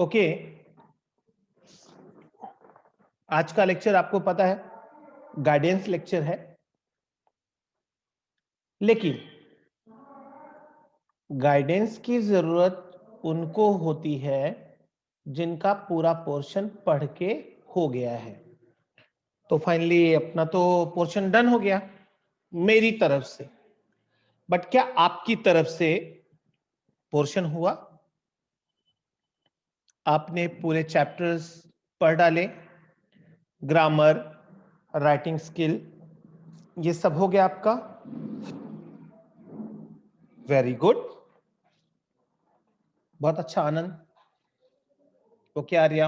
Okay, आज का lecture आपको पता है गाइडेंस लेक्चर है, लेकिन गाइडेंस की जरूरत उनको होती है जिनका पूरा पोर्शन पढ़ के हो गया है। तो फाइनली अपना तो पोर्शन डन हो गया मेरी तरफ से, बट क्या आपकी तरफ से पोर्शन हुआ? आपने पूरे चैप्टर्स पढ़ डाले, ग्रामर, राइटिंग स्किल, ये सब हो गया आपका? वेरी गुड, बहुत अच्छा आनंद। ओके आर्या,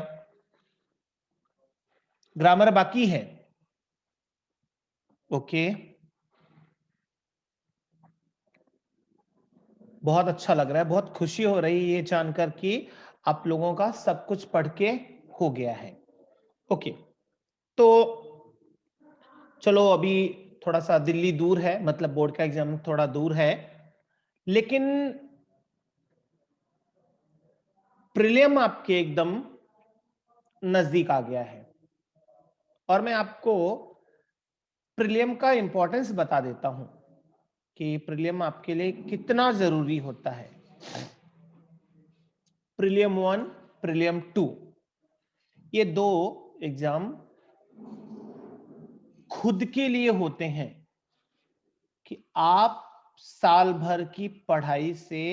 ग्रामर बाकी है? ओके, बहुत अच्छा लग रहा है, बहुत खुशी हो रही है ये जानकर कि आप लोगों का सब कुछ पढ़ के हो गया है। ओके, तो चलो अभी थोड़ा सा दिल्ली दूर है, मतलब बोर्ड का एग्जाम थोड़ा दूर है, लेकिन प्रीलियम आपके एकदम नजदीक आ गया है और मैं आपको प्रीलियम का इंपॉर्टेंस बता देता हूं कि प्रीलियम आपके लिए कितना जरूरी होता है। प्रीलियम 1, प्रीलियम 2, ये दो एग्जाम खुद के लिए होते हैं कि आप साल भर की पढ़ाई से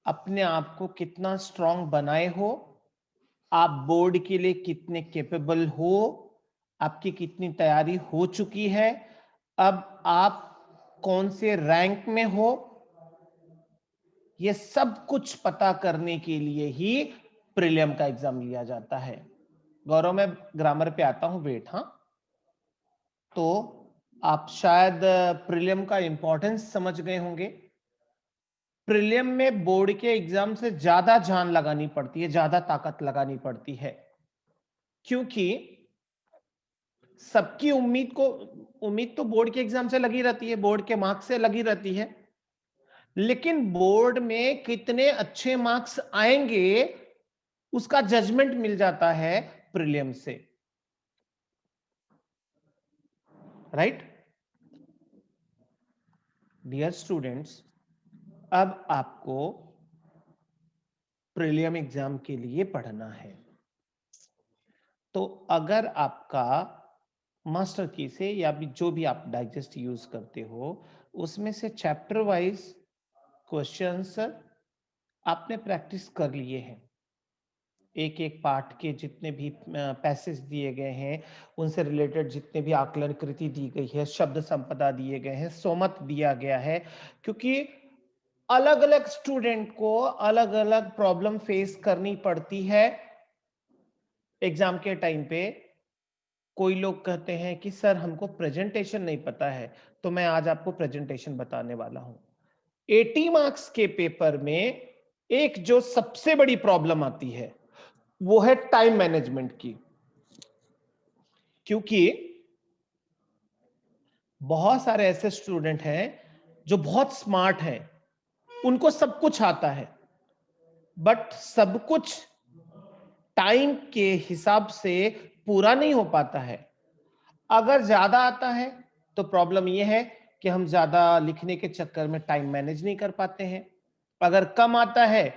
अपने आप को कितना स्ट्रांग बनाए हो, आप बोर्ड के लिए कितने कैपेबल हो, आपकी कितनी तैयारी हो चुकी है, अब आप कौन से रैंक में हो, ये सब कुछ पता करने के लिए ही प्रीलियम का एग्जाम लिया जाता है। गौरव, मैं ग्रामर पे आता हूं, वेट। हाँ, तो आप शायद प्रीलियम का इंपॉर्टेंस समझ गए होंगे। प्रीलियम में बोर्ड के एग्जाम से ज्यादा जान लगानी पड़ती है, ज्यादा ताकत लगानी पड़ती है, क्योंकि सबकी उम्मीद तो बोर्ड के एग्जाम से लगी रहती है, बोर्ड के मार्क्स से लगी रहती है, लेकिन बोर्ड में कितने अच्छे मार्क्स आएंगे उसका जजमेंट मिल जाता है प्रीलियम से, राइट? डियर स्टूडेंट्स, अब आपको प्रीलियम एग्जाम के लिए पढ़ना है। तो अगर आपका मास्टर की से या भी जो भी आप डाइजेस्ट यूज करते हो, उसमें से चैप्टर वाइज क्वेश्चंस आपने प्रैक्टिस कर लिए हैं, एक एक पार्ट के जितने भी पैसेज दिए गए हैं उनसे रिलेटेड जितने भी आकलन कृति दी गई है, शब्द संपदा दिए गए हैं, सोमत दिया गया है, क्योंकि अलग अलग स्टूडेंट को अलग अलग प्रॉब्लम फेस करनी पड़ती है एग्जाम के टाइम पे। कोई लोग कहते हैं कि सर हमको प्रेजेंटेशन नहीं पता है, तो मैं आज आपको प्रेजेंटेशन बताने वाला हूं। 80 मार्क्स के पेपर में एक जो सबसे बड़ी प्रॉब्लम आती है वो है टाइम मैनेजमेंट की, क्योंकि बहुत सारे ऐसे स्टूडेंट हैं जो बहुत स्मार्ट हैं, उनको सब कुछ आता है, बट सब कुछ टाइम के हिसाब से पूरा नहीं हो पाता है। अगर ज्यादा आता है तो प्रॉब्लम यह है कि हम ज्यादा लिखने के चक्कर में टाइम मैनेज नहीं कर पाते हैं, अगर कम आता है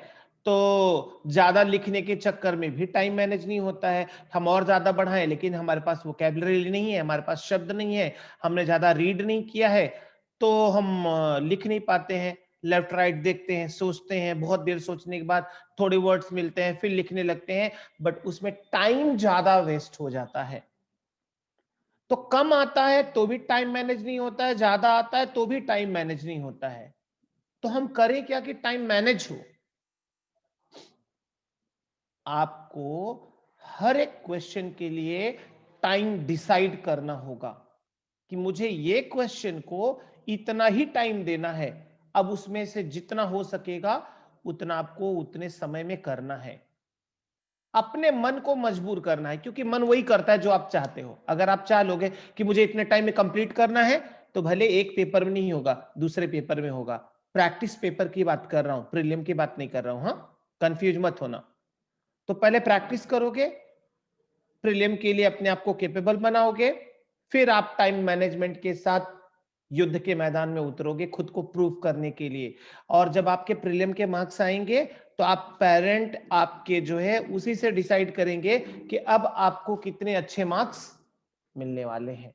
तो ज्यादा लिखने के चक्कर में भी टाइम मैनेज नहीं होता है। हम और ज्यादा बढ़ाएं लेकिन हमारे पास वोकैबुलरी नहीं है, हमारे पास शब्द नहीं है, हमने ज्यादा रीड नहीं किया है, तो हम लिख नहीं पाते हैं। लेफ्ट राइट देखते हैं, सोचते हैं, बहुत देर सोचने के बाद थोड़े वर्ड्स मिलते हैं, फिर लिखने लगते हैं, बट उसमें टाइम ज्यादा वेस्ट हो जाता है। तो कम आता है तो भी टाइम मैनेज नहीं होता है, ज्यादा आता है तो भी टाइम मैनेज नहीं होता है। तो हम करें क्या कि टाइम मैनेज हो? आपको हर एक क्वेश्चन के लिए टाइम डिसाइड करना होगा कि मुझे ये क्वेश्चन को इतना ही टाइम देना है, अब उसमें से जितना हो सकेगा उतना आपको उतने समय में करना है। अपने मन को मजबूर करना है, क्योंकि मन वही करता है जो आप चाहते हो। अगर आप चाह लोगे कि मुझे इतने टाइम में कंप्लीट करना है, तो भले एक पेपर में नहीं होगा, दूसरे पेपर में होगा। प्रैक्टिस पेपर की बात कर रहा हूं, प्रीलियम की बात नहीं कर रहा हूं। हाँ, कंफ्यूज मत होना। तो पहले प्रैक्टिस करोगे, प्रीलिम के लिए अपने आप को कैपेबल बनाओगे, फिर आप टाइम मैनेजमेंट के साथ युद्ध के मैदान में उतरोगे खुद को प्रूव करने के लिए। और जब आपके प्रीलिम के मार्क्स आएंगे तो आप पेरेंट आपके जो है उसी से डिसाइड करेंगे कि अब आपको कितने अच्छे मार्क्स मिलने वाले हैं।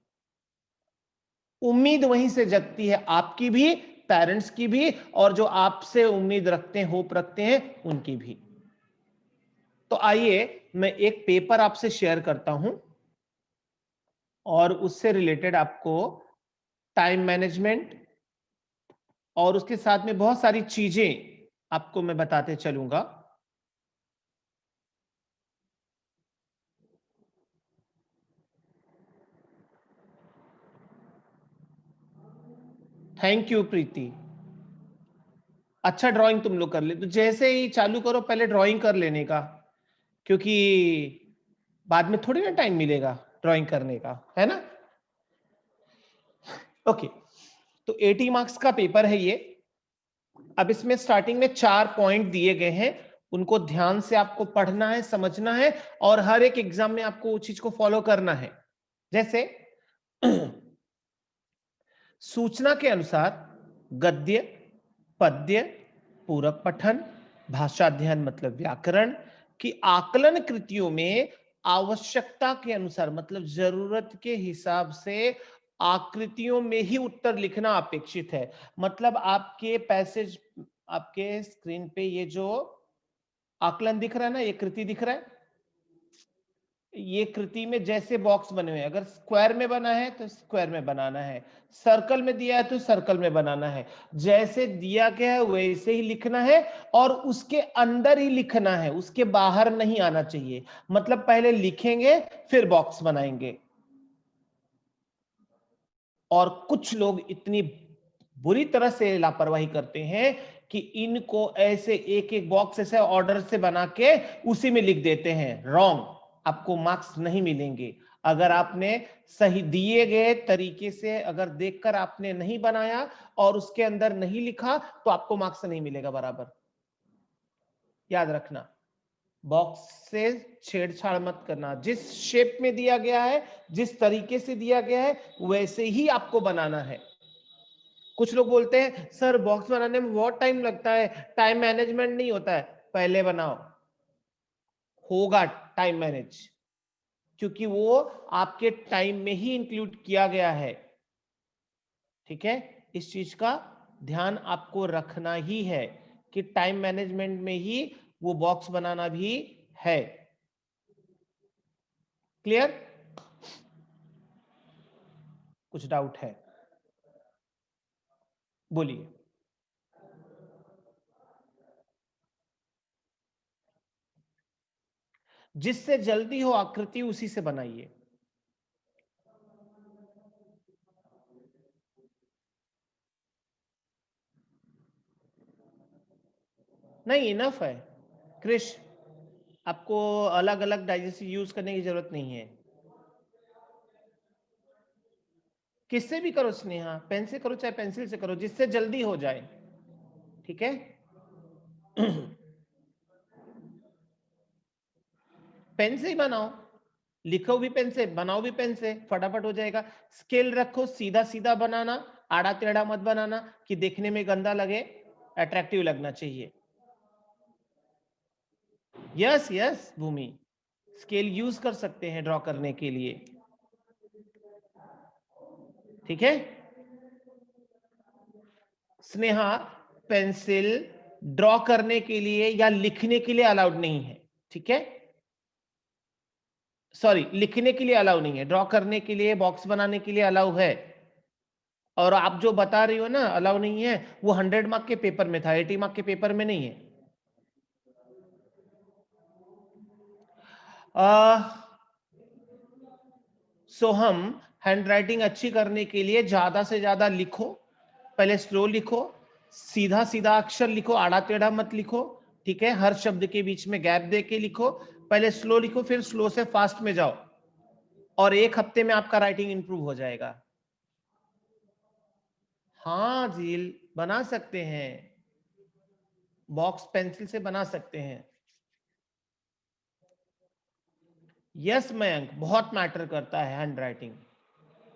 उम्मीद वहीं से जगती है, आपकी भी, पेरेंट्स की भी, और जो आपसे उम्मीद रखते हैं, होप रखते हैं, उनकी भी। तो आइए मैं एक पेपर आपसे शेयर करता हूं और उससे रिलेटेड आपको टाइम मैनेजमेंट और उसके साथ में बहुत सारी चीजें आपको मैं बताते चलूंगा। थैंक यू प्रीति। अच्छा ड्राइंग तुम लोग कर ले, तो जैसे ही चालू करो पहले ड्राइंग कर लेने का, क्योंकि बाद में थोड़ी ना टाइम मिलेगा ड्राइंग करने का, है ना। ओके, तो 80 मार्क्स का पेपर है ये। अब इसमें स्टार्टिंग में 4 पॉइंट दिए गए हैं, उनको ध्यान से आपको पढ़ना है, समझना है, और हर एक एग्जाम में आपको उस चीज को फॉलो करना है। जैसे सूचना के अनुसार गद्य, पद्य, पूरक पठन, भाषा अध्ययन मतलब व्याकरण की आकलन कृतियों में आवश्यकता के अनुसार मतलब जरूरत के हिसाब से आकृतियों में ही उत्तर लिखना अपेक्षित है। मतलब आपके पैसेज, आपके स्क्रीन पे ये जो आकलन दिख रहा है ना, ये कृति दिख रहा है, ये कृति में जैसे बॉक्स बने हुए हैं, अगर स्क्वायर में बना है तो स्क्वायर में बनाना है, सर्कल में दिया है तो सर्कल में बनाना है, जैसे दिया गया है वैसे ही लिखना है, और उसके अंदर ही लिखना है, उसके बाहर नहीं आना चाहिए। मतलब पहले लिखेंगे फिर बॉक्स बनाएंगे। और कुछ लोग इतनी बुरी तरह से लापरवाही करते हैं कि इनको ऐसे एक एक बॉक्स ऐसे ऑर्डर से बना के उसी में लिख देते हैं। रॉन्ग, आपको मार्क्स नहीं मिलेंगे। अगर आपने सही दिए गए तरीके से अगर देखकर आपने नहीं बनाया और उसके अंदर नहीं लिखा तो आपको मार्क्स नहीं मिलेगा बराबर। याद रखना, बॉक्स से छेड़छाड़ मत करना, जिस शेप में दिया गया है, जिस तरीके से दिया गया है वैसे ही आपको बनाना है। कुछ लोग बोलते हैं सर बॉक्स बनाने में बहुत टाइम लगता है, टाइम मैनेजमेंट नहीं होता है। पहले बनाओ, होगा टाइम मैनेज, क्योंकि वो आपके टाइम में ही इंक्लूड किया गया है। ठीक है, इस चीज का ध्यान आपको रखना ही है कि टाइम मैनेजमेंट में ही वो बॉक्स बनाना भी है। क्लियर? कुछ डाउट है? बोलिए। जिससे जल्दी हो आकृति उसी से बनाइए। नहीं, इनफ है क्रिश, आपको अलग अलग डाइजेस्ट यूज करने की जरूरत नहीं है। किससे भी करो स्नेहा, पेन से करो चाहे पेंसिल से करो, जिससे जल्दी हो जाए। ठीक है। पेन से ही बनाओ, लिखो भी पेन से, बनाओ भी पेन से, फटाफट हो जाएगा। स्केल रखो, सीधा सीधा बनाना, आड़ा टेढ़ा मत बनाना कि देखने में गंदा लगे, अट्रैक्टिव लगना चाहिए। यस यस भूमि, स्केल यूज कर सकते हैं ड्रॉ करने के लिए। ठीक है। स्नेहा, पेंसिल ड्रॉ करने के लिए या लिखने के लिए अलाउड नहीं है। ठीक है, सॉरी, लिखने के लिए अलाउ नहीं है, ड्रॉ करने के लिए, बॉक्स बनाने के लिए अलाउ है। और आप जो बता रही हो ना अलाउ नहीं है, वो 100 मार्क के पेपर में था, 80 मार्क के पेपर में नहीं है। सो हम हैंड राइटिंग अच्छी करने के लिए ज्यादा से ज्यादा लिखो, पहले स्लो लिखो, सीधा सीधा अक्षर लिखो, आड़ा टेढ़ा मत लिखो। ठीक है, हर शब्द के बीच में गैप दे के लिखो। पहले स्लो लिखो, फिर स्लो से फास्ट में जाओ, और 1 हफ्ते में आपका राइटिंग इंप्रूव हो जाएगा। हाँ झील, बना सकते हैं, बॉक्स पेंसिल से बना सकते हैं। यस मयंक, बहुत मैटर करता है हैंड राइटिंग,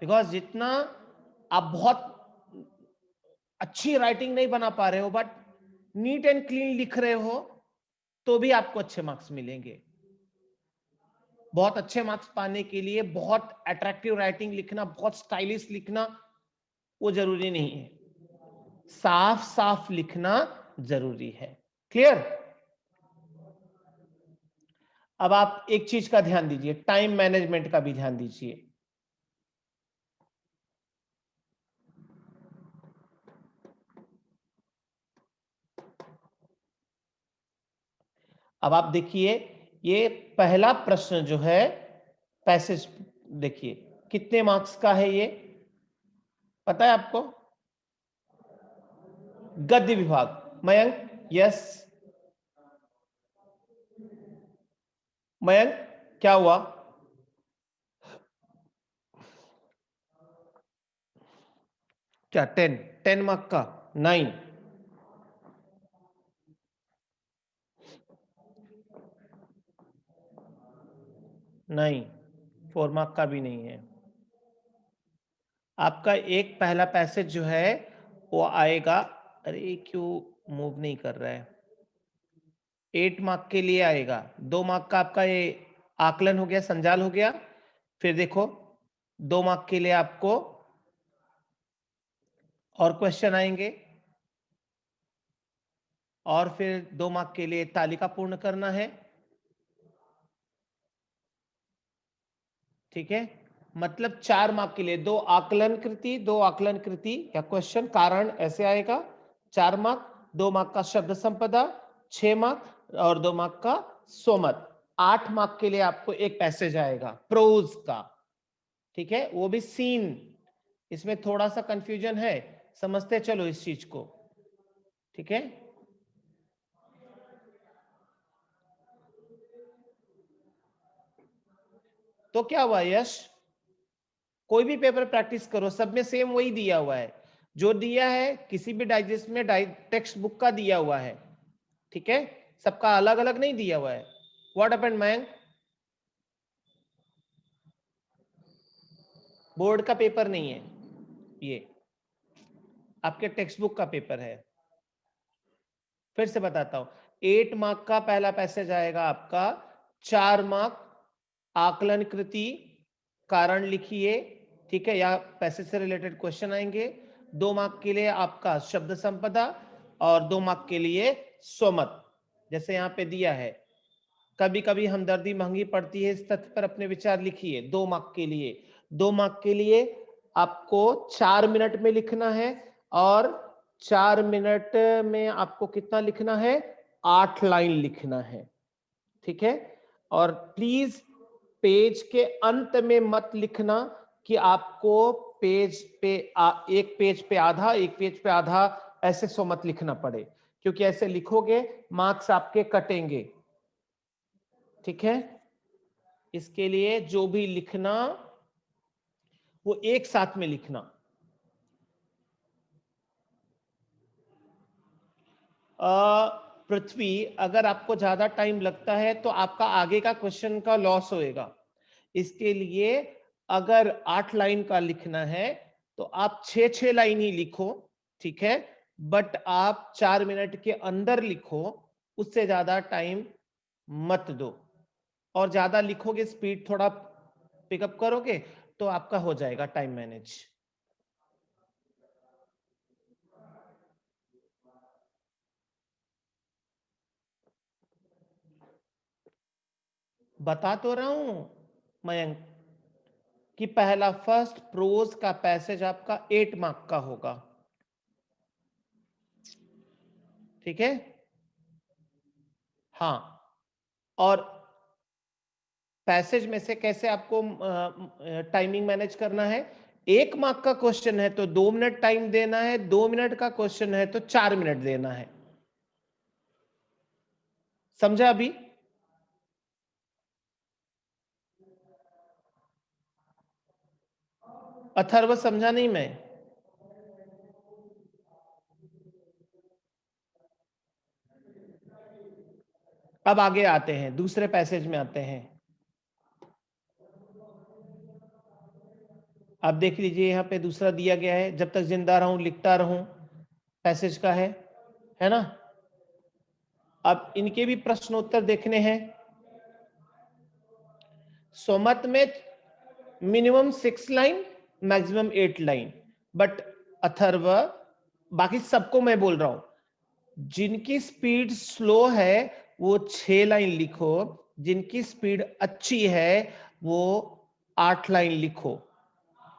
बिकॉज जितना आप बहुत अच्छी राइटिंग नहीं बना पा रहे हो बट नीट एंड क्लीन लिख रहे हो तो भी आपको अच्छे मार्क्स मिलेंगे। बहुत अच्छे मार्क्स पाने के लिए बहुत अट्रैक्टिव राइटिंग लिखना, बहुत स्टाइलिश लिखना वो जरूरी नहीं है, साफ साफ लिखना जरूरी है। क्लियर? अब आप एक चीज का ध्यान दीजिए, टाइम मैनेजमेंट का भी ध्यान दीजिए। अब आप देखिए, ये पहला प्रश्न जो है पैसेज, देखिए कितने मार्क्स का है ये, पता है आपको? गद्य विभाग। मयंक, यस मयंक, क्या हुआ? क्या 10 मार्क का? 9? नहीं, 4 मार्क का भी नहीं है। आपका एक पहला पैसेज जो है वो आएगा, अरे क्यों मूव नहीं कर रहा है, 8 मार्क के लिए आएगा। 2 मार्क का आपका ये आकलन हो गया, संजाल हो गया। फिर देखो 2 मार्क के लिए आपको और क्वेश्चन आएंगे, और फिर 2 मार्क के लिए तालिका पूर्ण करना है। ठीक है, मतलब 4 मार्क के लिए 2 आकलन कृति, 2 आकलन कृति या क्वेश्चन कारण ऐसे आएगा, 4 मार्क, 2 मार्क का शब्द संपदा 6 मार्क, और 2 मार्क का सोमत 8 मार्क के लिए आपको एक पैसेज आएगा प्रोज का। ठीक है, वो भी सीन, इसमें थोड़ा सा कंफ्यूजन है, समझते चलो इस चीज को। ठीक है, तो क्या हुआ यश, कोई भी पेपर प्रैक्टिस करो, सब में सेम वही दिया हुआ है, जो दिया है किसी भी डाइजेस्ट में टेक्स्ट बुक का दिया हुआ है। ठीक है, सबका अलग अलग नहीं दिया हुआ है। What happened man? बोर्ड का पेपर नहीं है ये, आपके टेक्स्ट बुक का पेपर है। फिर से बताता हूं, 8 मार्क का पहला पैसेज आएगा आपका, 4 मार्क आकलन कृति कारण लिखिए, ठीक है, या पैसेज से रिलेटेड क्वेश्चन आएंगे। 2 मार्क के लिए आपका शब्द संपदा, और 2 मार्क के लिए स्वमत, जैसे यहां पे दिया है, कभी कभी हमदर्दी महंगी पड़ती है, इस तथ्य पर अपने विचार लिखिए। 2 मार्क के लिए, 2 मार्क के लिए आपको 4 मिनट में लिखना है, और 4 मिनट में आपको कितना लिखना है? 8 लाइन लिखना है। ठीक है, और प्लीज पेज के अंत में मत लिखना कि आपको पेज पे एक पेज पे आधा, एक पेज पे आधा, ऐसे सो मत लिखना पड़े, क्योंकि ऐसे लिखोगे मार्क्स आपके कटेंगे। ठीक है, इसके लिए जो भी लिखना वो एक साथ में लिखना। पृथ्वी, अगर आपको ज्यादा टाइम लगता है तो आपका आगे का क्वेश्चन का लॉस होएगा, इसके लिए अगर 8 लाइन का लिखना है तो आप 6 लाइन ही लिखो। ठीक है, बट आप 4 मिनट के अंदर लिखो, उससे ज्यादा टाइम मत दो, और ज्यादा लिखोगे, स्पीड थोड़ा पिकअप करोगे तो आपका हो जाएगा टाइम मैनेज। बता तो रहा हूं मयंक कि पहला फर्स्ट प्रोज का पैसेज आपका 8 मार्क का होगा। ठीक है, हाँ, और पैसेज में से कैसे आपको टाइमिंग मैनेज करना है? 1 मार्क का क्वेश्चन है तो 2 मिनट टाइम देना है, 2 मिनट का क्वेश्चन है तो 4 मिनट देना है। समझा अभी? अथर्व, समझा नहीं मैं? अब आगे आते हैं, दूसरे पैसेज में आते हैं। आप देख लीजिए यहाँ पे दूसरा दिया गया है, जब तक जिंदा रहूं लिखता रहूं, पैसेज का है ना। अब इनके भी प्रश्नोत्तर देखने हैं। सोमत में minimum 6 line, maximum 8 line, but Atharva, बाकी सबको मैं बोल रहा हूं, जिनकी स्पीड स्लो है वो 6 लाइन लिखो, जिनकी स्पीड अच्छी है वो 8 लाइन लिखो।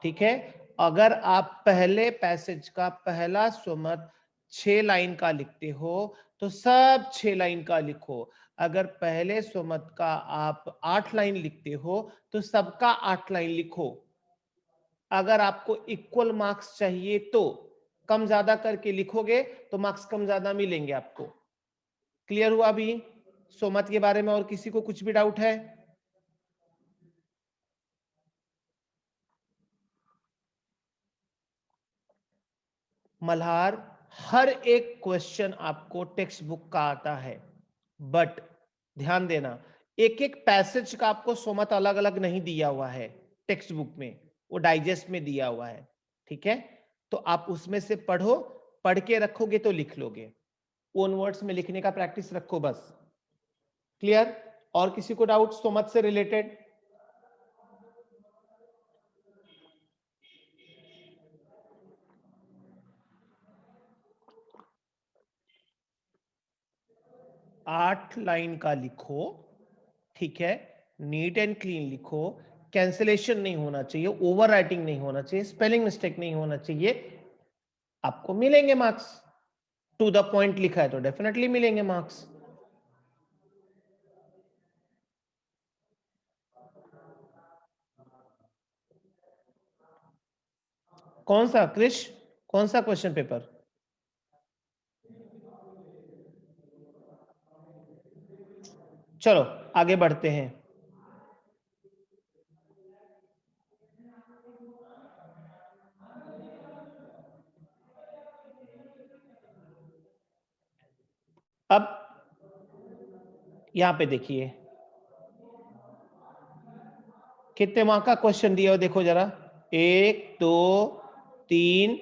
ठीक है, अगर आप पहले पैसेज का पहला सोमत 6 लाइन का लिखते हो तो सब 6 लाइन का लिखो। अगर पहले सोमत का आप 8 लाइन लिखते हो तो सबका 8 लाइन लिखो। अगर आपको इक्वल मार्क्स चाहिए तो कम ज्यादा करके लिखोगे तो मार्क्स कम ज्यादा मिलेंगे आपको। क्लियर हुआ अभी सोमत के बारे में? और किसी को कुछ भी डाउट है? मल्हार, हर एक क्वेश्चन आपको टेक्स्ट बुक का आता है, बट ध्यान देना एक एक पैसेज का आपको सोमत अलग अलग नहीं दिया हुआ है टेक्स्ट बुक में, वो डाइजेस्ट में दिया हुआ है। ठीक है, तो आप उसमें से पढ़ो, पढ़ के रखोगे तो लिख लोगे। ओन वर्ड्स में लिखने का प्रैक्टिस रखो बस। क्लियर? और किसी को डाउट सोमत से रिलेटेड? आठ लाइन का लिखो, ठीक है, नीट एंड क्लीन लिखो, कैंसिलेशन नहीं होना चाहिए, ओवर राइटिंग नहीं होना चाहिए, स्पेलिंग मिस्टेक नहीं होना चाहिए, आपको मिलेंगे मार्क्स। टू द पॉइंट लिखा है तो डेफिनेटली मिलेंगे मार्क्स। कौन सा क्रिश, कौन सा क्वेश्चन पेपर? चलो आगे बढ़ते हैं। अब यहां पे देखिए कितने मार्क का क्वेश्चन दिया हो, देखो जरा। 1 2 3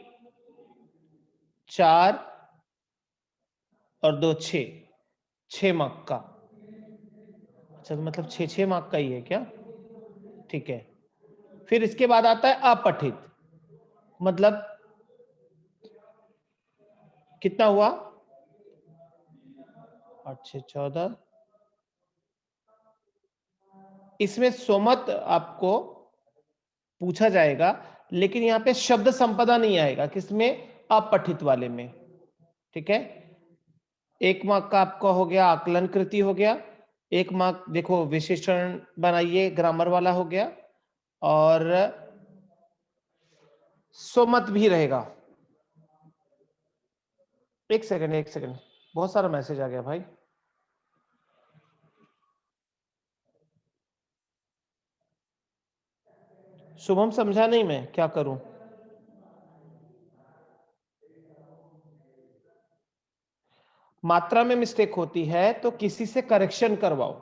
4 और 2 6 मार्क का। अच्छा, तो मतलब 6 मार्क का ही है क्या? ठीक है, फिर इसके बाद आता है अपठित, मतलब कितना हुआ? 8 6 14। इसमें सोमत आपको पूछा जाएगा, लेकिन यहां पे शब्द संपदा नहीं आएगा, किसमें? अपठित वाले में। ठीक है, 1 मार्क का आपका हो गया आकलन कृति हो गया, 1 मार्क देखो विशेषण बनाइए ग्रामर वाला हो गया, और सोमत भी रहेगा। एक सेकंड, बहुत सारा मैसेज आ गया भाई। शुभम समझा नहीं, मैं क्या करूं? मात्रा में मिस्टेक होती है तो किसी से करेक्शन करवाओ,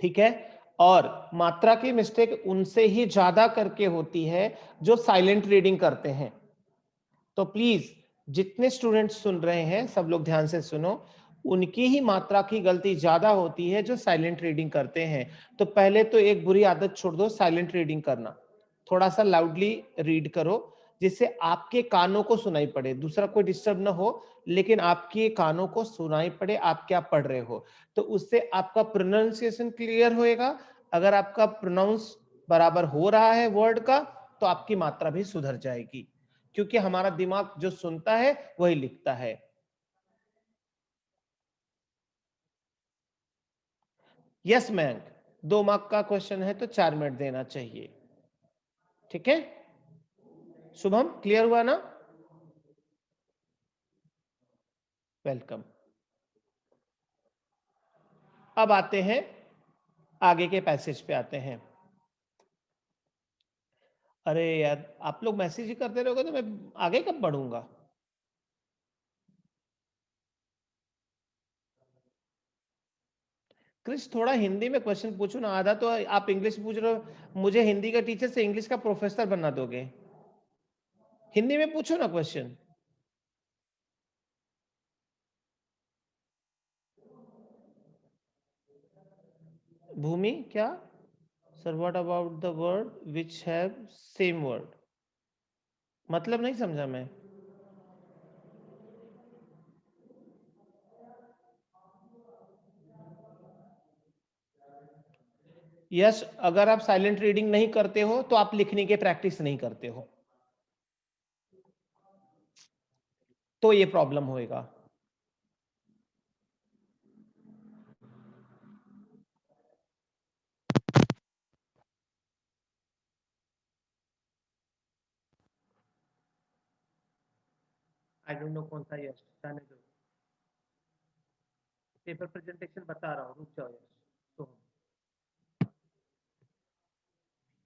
ठीक है। और मात्रा की मिस्टेक उनसे ही ज्यादा करके होती है जो साइलेंट रीडिंग करते हैं। तो प्लीज जितने स्टूडेंट्स सुन रहे हैं सब लोग ध्यान से सुनो, उनकी ही मात्रा की गलती ज्यादा होती है जो साइलेंट रीडिंग करते हैं। तो पहले तो एक बुरी आदत छोड़ दो साइलेंट रीडिंग करना, थोड़ा सा लाउडली रीड करो जिससे आपके कानों को सुनाई पड़े, दूसरा कोई डिस्टर्ब ना हो, लेकिन आपके कानों को सुनाई पड़े आप क्या पढ़ रहे हो। तो उससे आपका प्रोनाउंसिएशन क्लियर होएगा। अगर आपका प्रोनाउंस बराबर हो रहा है वर्ड का तो आपकी मात्रा भी सुधर जाएगी, क्योंकि हमारा दिमाग जो सुनता है वही लिखता है। यस मयंक, 2 मार्क का क्वेश्चन है तो 4 मिनट देना चाहिए। ठीक है, शुभम क्लियर हुआ ना? वेलकम। अब आते हैं आगे के पैसेज पे आते हैं। अरे यार आप लोग मैसेज ही करते रहोगे तो मैं आगे कब बढ़ूंगा? क्रिश थोड़ा हिंदी में क्वेश्चन पूछो ना, आधा तो आप इंग्लिश पूछ रहे हो, मुझे हिंदी का टीचर से इंग्लिश का प्रोफेसर बना दोगे। हिंदी में पूछो ना क्वेश्चन। भूमि क्या? Sir what about the word which have same word? मतलब नहीं समझा मैं। यस, अगर आप साइलेंट रीडिंग नहीं करते हो तो आप लिखने की प्रैक्टिस नहीं करते हो, तो ये प्रॉब्लम होएगा। आई डोंट नो कौन सा यश, जाने दो। पेपर प्रेजेंटेशन बता रहा हूँ, रुक जाओ यश। तो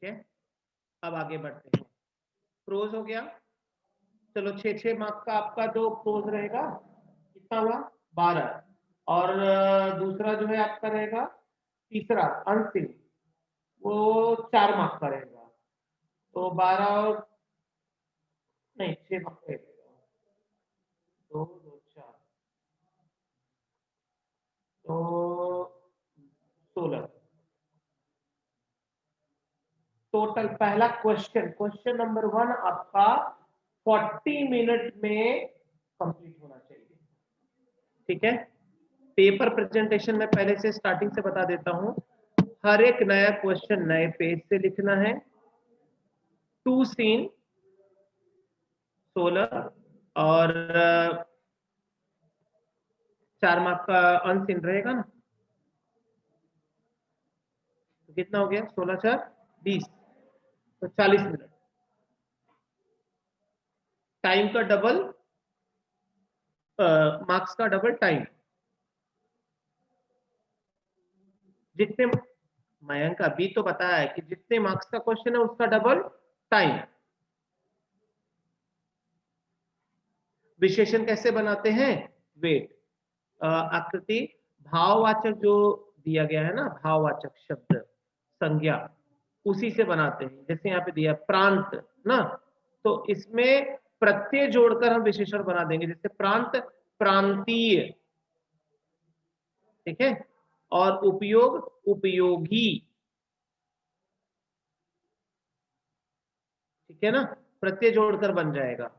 ठीक है, अब आगे बढ़ते हैं। प्रोज हो गया। चलो 6-6 मार्क्स का आपका जो प्रोज रहेगा कितना हुआ? 12। और दूसरा जो है आपका रहेगा तीसरा अनसिन, वो 4 मार्क्स का रहेगा। तो 12 और नहीं 6 मार्क्स का रहेगा। 2 2 4 तो 16 टोटल। पहला क्वेश्चन, क्वेश्चन नंबर 1 आपका 40 मिनट में कंप्लीट होना चाहिए। ठीक है, पेपर प्रेजेंटेशन में पहले से स्टार्टिंग से बता देता हूं, हर एक नया क्वेश्चन नए पेज से लिखना है। 2 सीन 16 और 4 मार्क का अनसीन रहेगा ना, तो कितना हो गया? 16 4 20, तो 40 मिनट। टाइम का डबल, मार्क्स का डबल टाइम। जितने, मयंक अभी तो बताया है कि जितने मार्क्स का क्वेश्चन है उसका डबल टाइम। विशेषण कैसे बनाते हैं? वेट, आकृति, भाववाचक जो दिया गया है ना, भाववाचक शब्द संज्ञा, उसी से बनाते हैं। जैसे यहाँ पे दिया प्रांत ना, तो इसमें प्रत्यय जोड़कर हम विशेषण बना देंगे। जैसे प्रांत, प्रांतीय। ठीक है, और उपयोग, उपयोगी। ठीक है ना, प्रत्यय जोड़कर बन जाएगा।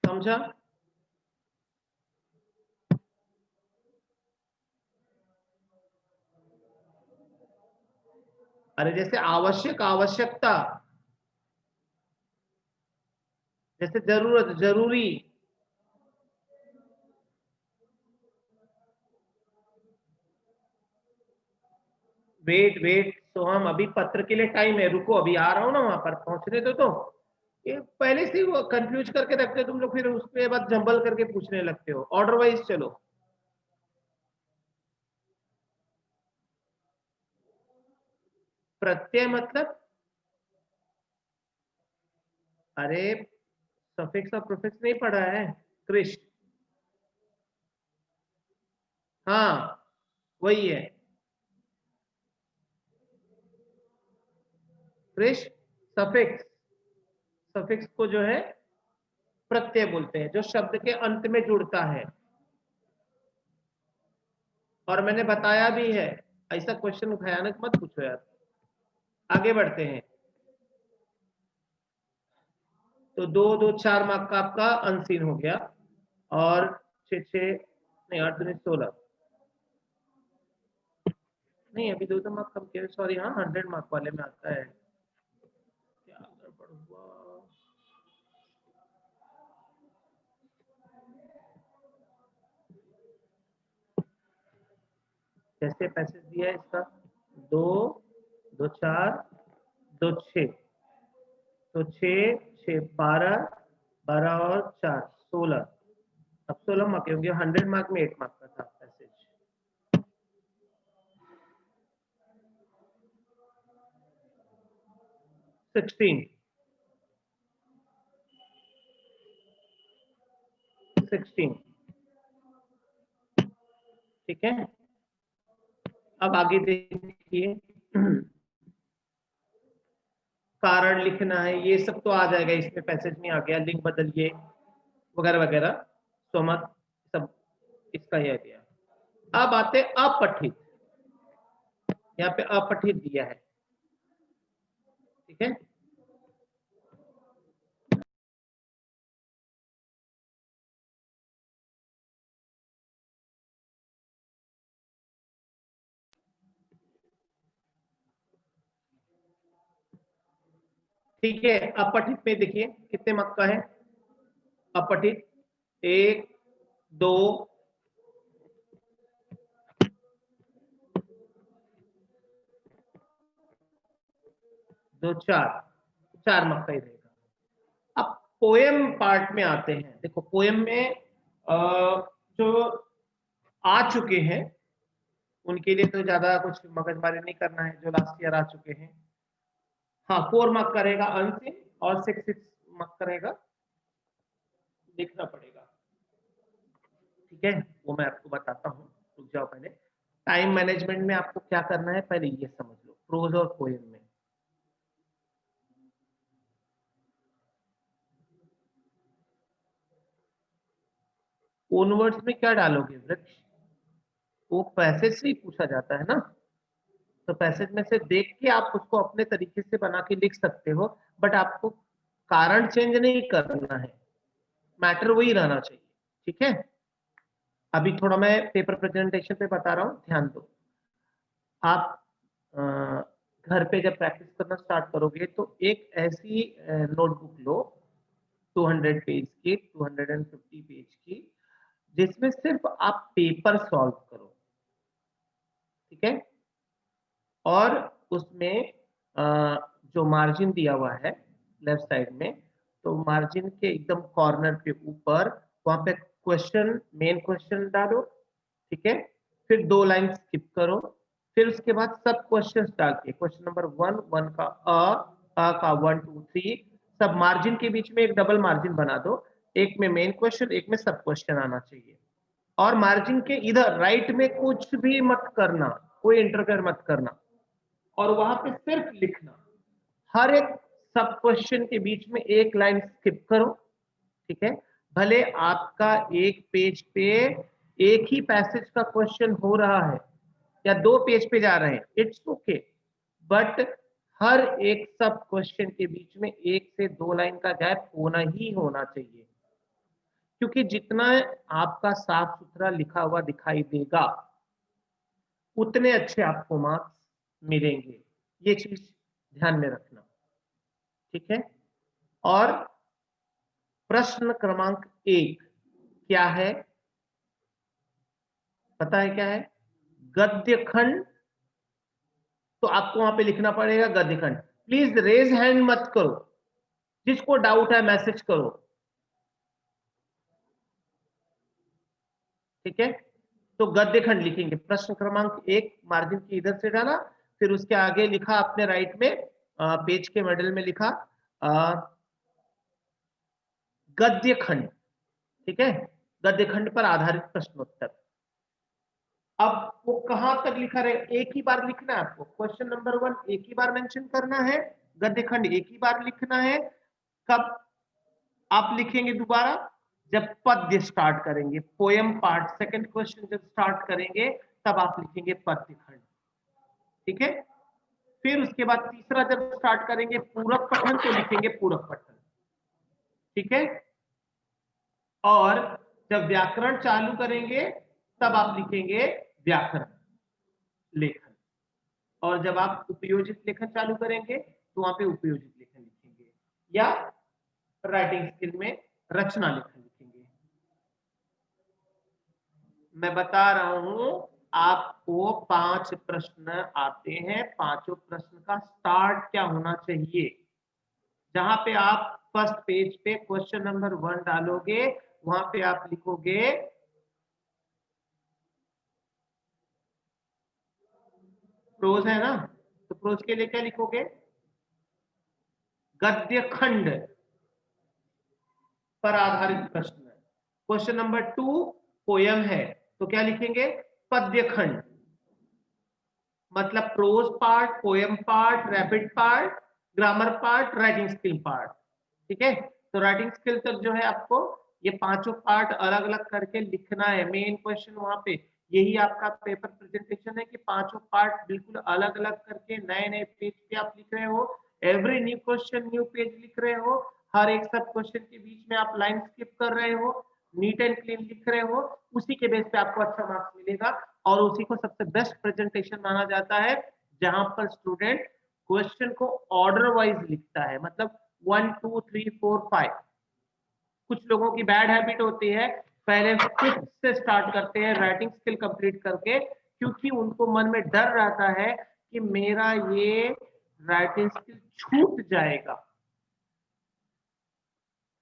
समझा? अरे जैसे आवश्यक, आवश्यकता। जैसे जरूरत, जरूरी। वेट वेट, तो हम अभी पत्र के लिए टाइम है, रुको अभी आ रहा हूँ ना, वहां पर पहुंचने तो ये पहले से ही वो कंफ्यूज करके रखते हो तुम लोग, फिर उसके बाद जंबल करके पूछने लगते हो। ऑर्डर वाइज चलो। प्रत्यय मतलब, अरे सफिक्स और प्रीफिक्स नहीं पढ़ा है कृष्ण? हाँ, वही है कृष्ण। सफिक्स, सफिक्स को जो है प्रत्यय बोलते हैं, जो शब्द के अंत में जुड़ता है। और मैंने बताया भी है, ऐसा क्वेश्चन भयानक मत पूछो यार। आगे बढ़ते हैं। तो 2 2 4 मार्क का आपका अनसीन हो गया, और 6 6 नहीं 8 दूनी 16, नहीं अभी 2 2 मार्क कम किया, सॉरी। हाँ 100 मार्क वाले में आता है। क्या गड़बड़ हुआ? जैसे पैसेज दिया है इसका, 2 2 4 2 6, तो 6 6 12, 12 और 4 16। अब 16 मार्क होंगे, 100 मार्क में 8 मार्क का था पैसेज। 16 16। ठीक है, अब आगे देखिए, कारण लिखना है, ये सब तो आ जाएगा इसमें, पैसेज में आ गया, लिंक बदलिए वगैरह वगैरह, सोमत सब इसका ही आइडिया। अब आते अपठित, यहाँ पे अपठित दिया है, ठीक है। ठीक है, अपठित में देखिए कितने मार्क का है अपठित, 1 2 2 4 मार्क का ही रहेगा। अब पोएम पार्ट में आते हैं, देखो पोएम में जो आ चुके हैं उनके लिए तो ज्यादा कुछ मगजमारी नहीं करना है, जो लास्ट ईयर आ चुके हैं। हाँ, 4 मार्क करेगा अनसीन और 6 मार्क करेगा, देखना पड़ेगा, ठीक है। वो मैं आपको बताता हूँ, रुक जाओ पहले। टाइम मैनेजमेंट में आपको क्या करना है पहले ये समझ लो, प्रोज और पोएम में। ओन वर्ड्स में क्या डालोगे वृक्ष, वो पैसेज से ही पूछा जाता है ना, तो पैसेज में से देख के आप उसको अपने तरीके से बना के लिख सकते हो, बट आपको कारण चेंज नहीं करना है, मैटर वही रहना चाहिए, ठीक है। अभी थोड़ा मैं पेपर प्रेजेंटेशन पे बता रहा हूँ, ध्यान दो। आप अ, घर पे जब प्रैक्टिस करना स्टार्ट करोगे तो एक ऐसी नोटबुक लो 200 पेज की, 250 पेज की, जिसमें सिर्फ आप पेपर सॉल्व करो, ठीक है। और उसमें जो मार्जिन दिया हुआ है लेफ्ट साइड में, तो मार्जिन के एकदम कॉर्नर के ऊपर वहां पे क्वेश्चन, मेन क्वेश्चन डालो, ठीक है। फिर 2 लाइन स्किप करो, फिर उसके बाद सब क्वेश्चंस डाल के, क्वेश्चन नंबर 1 1 का अ का 1 2 3 सब मार्जिन के बीच में एक डबल मार्जिन बना दो, एक में मेन क्वेश्चन, एक में सब क्वेश्चन आना चाहिए। और मार्जिन के इधर राइट में कुछ भी मत करना, कोई इंटरफेयर मत करना, और वहां पे सिर्फ लिखना, हर एक सब क्वेश्चन के बीच में एक लाइन स्किप करो, ठीक है। भले आपका एक पेज पे एक ही पैसेज का क्वेश्चन हो रहा है या 2 पेज पे जा रहे हैं, इट्स ओके, बट हर एक सब क्वेश्चन के बीच में 1 से 2 लाइन का गैप होना ही होना चाहिए, क्योंकि जितना आपका साफ सुथरा लिखा हुआ दिखाई देगा उतने अच्छे आपको मार्क्स मिलेंगे, ये चीज ध्यान में रखना, ठीक है। और प्रश्न क्रमांक 1 क्या है, पता है क्या है, गद्य खंड, तो आपको वहां पे लिखना पड़ेगा गद्य खंड। प्लीज रेज हैंड मत करो, जिसको डाउट है मैसेज करो, ठीक है। तो गद्य खंड लिखेंगे, प्रश्न क्रमांक 1 मार्जिन की इधर से डाला, फिर उसके आगे लिखा अपने राइट में, पेज के मिडिल में लिखा गद्य खंड, ठीक है, गद्य खंड पर आधारित प्रश्नोत्तर। अब वो कहां तक लिखा रहे, एक ही बार लिखना है आपको, क्वेश्चन नंबर 1 एक ही बार मेंशन करना है, गद्य खंड एक ही बार लिखना है। कब आप लिखेंगे दोबारा, जब पद्य स्टार्ट करेंगे, पोएम पार्ट सेकंड क्वेश्चन जब स्टार्ट करेंगे तब आप लिखेंगे पद्य खंड, ठीक है। फिर उसके बाद तीसरा जब स्टार्ट करेंगे पूरक पठन, तो लिखेंगे पूरक पठन, ठीक है। और जब व्याकरण चालू करेंगे तब आप लिखेंगे व्याकरण लेखन, और जब आप उपयोजित लेखन चालू करेंगे तो वहां पे उपयोजित लेखन लिखेंगे, या राइटिंग स्किल में रचना लेखन लिखेंगे। मैं बता रहा हूं आपको 5 प्रश्न आते हैं, पांचों प्रश्न का स्टार्ट क्या होना चाहिए, जहां पे आप फर्स्ट पेज पे क्वेश्चन नंबर 1 डालोगे वहां पे आप लिखोगे प्रोज, है ना, तो प्रोज के लिए क्या लिखोगे, गद्य खंड पर आधारित प्रश्न। क्वेश्चन नंबर 2 पोयम है, तो क्या लिखेंगे, पद्य खंड, मतलब prose part, poem part, rapid part, grammar part, writing skill part. ठीक है, तो राइटिंग स्किल तक जो है आपको ये पांचों पार्ट अलग अलग करके लिखना है। मेन क्वेश्चन वहां पे यही आपका पेपर प्रेजेंटेशन है कि पांचों पार्ट बिल्कुल अलग अलग करके नए नए पेज पे आप लिख रहे हो। Every new question new page लिख रहे हो। हर एक सब क्वेश्चन के बीच में आप लाइन स्किप कर रहे हो, नीट एंड क्लीन लिख रहे हो। उसी के बेस पे आपको अच्छा मार्क्स मिलेगा और उसी को सबसे बेस्ट प्रेजेंटेशन माना जाता है जहां पर स्टूडेंट क्वेश्चन को ऑर्डर वाइज लिखता है, मतलब 1 2 3 4 5। कुछ लोगों की बैड हैबिट होती है, पहले फिफ्थ से स्टार्ट करते हैं राइटिंग स्किल कंप्लीट करके, क्योंकि उनको मन में डर रहता है कि मेरा ये राइटिंग स्किल छूट जाएगा।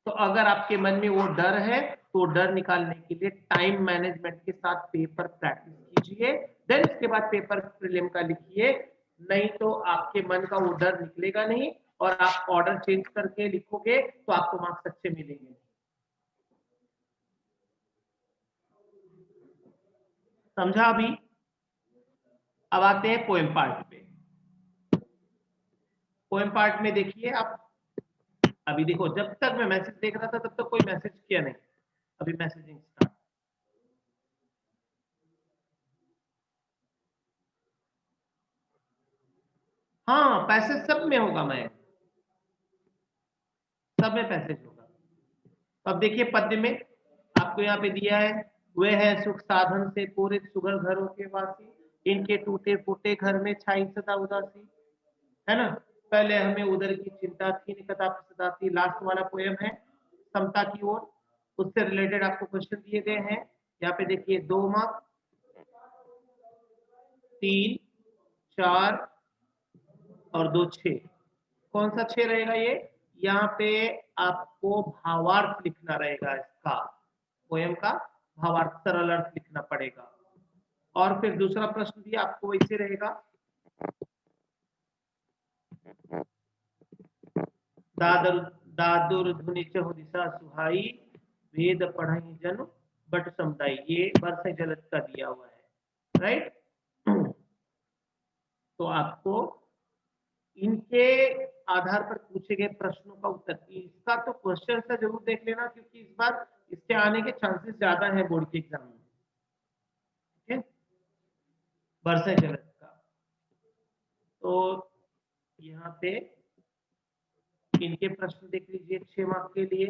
तो अगर आपके मन में वो डर है तो डर निकालने के लिए टाइम मैनेजमेंट के साथ पेपर प्रैक्टिस कीजिए, देन उसके बाद पेपर प्रीलिम का लिखिए। नहीं तो आपके मन का वो डर निकलेगा नहीं और आप ऑर्डर चेंज करके लिखोगे तो आपको मार्क्स अच्छे मिलेंगे। समझा अभी? अब आते हैं पोएम पार्ट पे। पोएम पार्ट में देखिए आप, अभी देखो जब तक मैं मैसेज देख रहा था तब तक कोई मैसेज किया नहीं, अभी मैसेजिंग स्टार्ट। हाँ पैसेज सब में होगा, मैं सब में पैसेज होगा। तो अब देखिए पद्य में आपको यहाँ पे दिया है, वे है सुख साधन से पूरे सुगर घरों के वासी, इनके टूटे फूटे घर में छाई सदा उदासी। है ना? पहले हमें उधर की चिंता थी, निकट आपकी सदा थी। लास्ट वाला पोएम है समता की ओर, उससे रिलेटेड आपको क्वेश्चन दिए गए हैं। यहाँ पे देखिए 2 मार्क, 3, 4 और 2 6। कौन सा 6 रहेगा ये? यहाँ पे आपको भावार्थ लिखना रहेगा, इसका पोएम का भावार्थ सरल अर्थ लिखना पड़ेगा। और फिर दूसरा प्रश्न भी आपको वैसे रहेगा, दादर दादुर धुनि चहु दिशा सुहाई, वेद पढ़ई जन बट समुदाय। ये वर्ष जलद का दिया हुआ है, राइट? तो आपको इनके आधार पर पूछे गए प्रश्नों का उत्तर, इसका तो क्वेश्चन से जरूर देख लेना, क्योंकि इस बार इससे आने के चांसेस ज्यादा है बोर्ड के एग्जाम में। ठीक है, वर्ष जलद का। तो यहाँ पे इनके प्रश्न देख लीजिए 6 मार्क के लिए।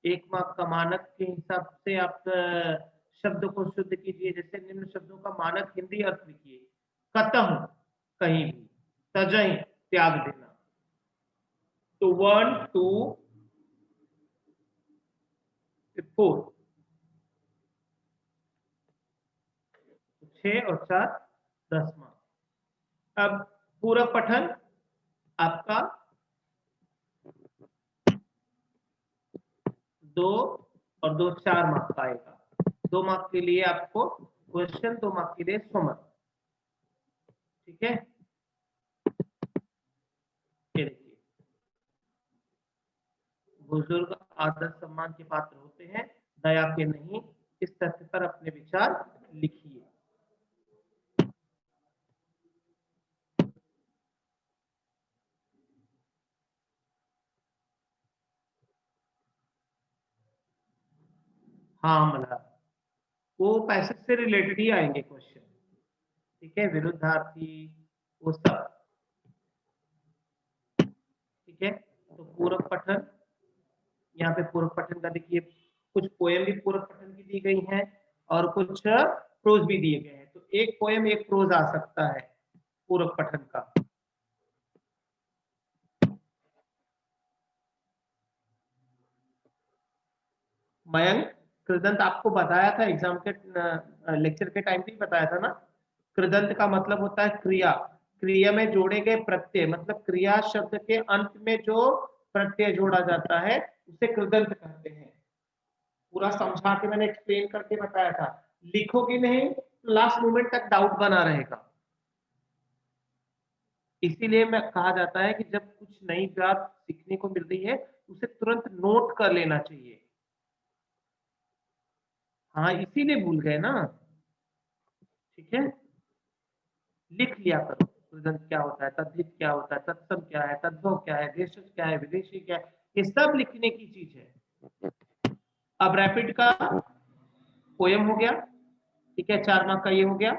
1 मार्क का मानक के हिसाब से आप शब्द को शुद्ध कीजिए। जैसे निम्न शब्दों का मानक हिंदी अर्थ लिखिए, कतहु कहीं भी, तजई त्याग देना। तो 1 2 4, 6 और 4 10 मार्क। अब पूरा पठन आपका 2 और 2 4 मार्क का आएगा। 2 मार्क के लिए आपको क्वेश्चन, 2 मार्क के लिए समझ। ठीक है, ये देखिए, बुजुर्ग आदर सम्मान के पात्र होते हैं, दया के नहीं। इस तथ्य पर अपने विचार लिखिए। हाँ मतलब वो पैसे से रिलेटेड ही आएंगे क्वेश्चन। ठीक है, विरुद्धार्थी वो सब। ठीक है, तो पूर्व पठन, यहाँ पे पूर्व पठन का देखिए, कुछ पोएम भी पूर्व पठन की दी गई हैं और कुछ प्रोज भी दिए गए हैं। तो एक पोएम एक प्रोज आ सकता है पूर्व पठन का। मयंक, कृदंत आपको बताया था एग्जाम के लेक्चर के टाइम पे बताया था ना। कृदंत का मतलब होता है क्रिया, क्रिया में जोड़े गए प्रत्यय, मतलब क्रिया शब्द के अंत में जो प्रत्यय जोड़ा जाता है उसे कृदंत कहते हैं। पूरा समझा के मैंने एक्सप्लेन करके बताया था। लिखोगे नहीं तो लास्ट मोमेंट तक डाउट बना रहेगा। इसीलिए मैं कहा जाता है कि जब कुछ नई बात सीखने को मिल रही है उसे तुरंत नोट कर लेना चाहिए। हाँ इसीलिए भूल गए ना। ठीक है, लिख लिया करो। कृदंत क्या होता है, तद्धित क्या होता है, तत्सम क्या है, तद्भव क्या है, देशज क्या है, विदेशी क्या है, ये सब लिखने की चीज है। अब रैपिड का पोयम हो गया, ठीक है, 4 मार्क का ये हो गया,